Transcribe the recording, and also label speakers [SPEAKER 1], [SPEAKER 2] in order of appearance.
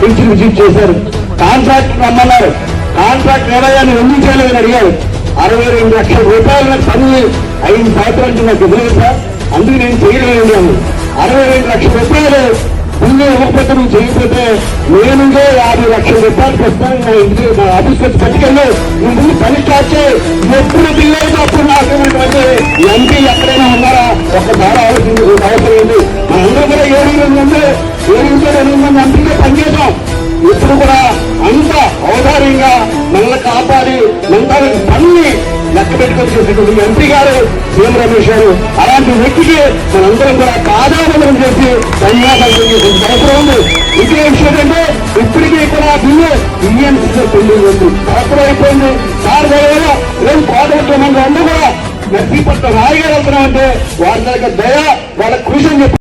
[SPEAKER 1] Beach visit చేశారు. Contract రమ్మన్నారు. Contract ఏడాది ఎందుకు చేయలేదని అడిగారు. 62 లక్షల రూపాయల పని 5 సంవత్సరాలకి నాకు ఎదురు సార్, అందుకు నేను చేయలేను. 62 లక్షల రూపాయలు బిల్లు ఇవ్వకపోతే నువ్వు చేయకపోతే నేనుగా 50 లక్షల రూపాయలకు వస్తాను. నా ఇంటికి నా ఆఫీస్ వచ్చి పట్టుకెళ్ళి నువ్వు పని స్టార్ట్ చేయి. ఎప్పుడు బిల్లు అయితే అప్పుడు నాకు ఎంపీ ఎక్కడైనా ఉన్నారా ఒక్కసారి ఆలోచించే అవసరం ఉంది. మనందరూ కూడా 7 మంది 8 మంది ఎంపీగా పనిచేద్దాం. ఇప్పుడు కూడా అంత ఔదార్యంగా మనల్ని కాపాడి మనకి పని లెక్క పెట్టుకొని చేసేటువంటి ఎంపీ గారు సీఎం రమేష్ గారు, అలాంటి వ్యక్తికి మనందరం కూడా పాదాబంధనం చేసి ధన్యవాదాలు చేసేటువంటి అవసరం ఉంది. ఇదే విషయం ఏంటంటే ఇప్పటికీ కూడా బిల్లు ఈఎన్సీలో పెళ్లింది ఉంది, సంవత్సరం అయిపోయింది. సార్ రేపు కోటలో మన అందరూ కూడా నర్సీపట్నం రాయిగా వెళ్తున్నామంటే వాళ్ళ దయ వాళ్ళ కృషి అని చెప్పి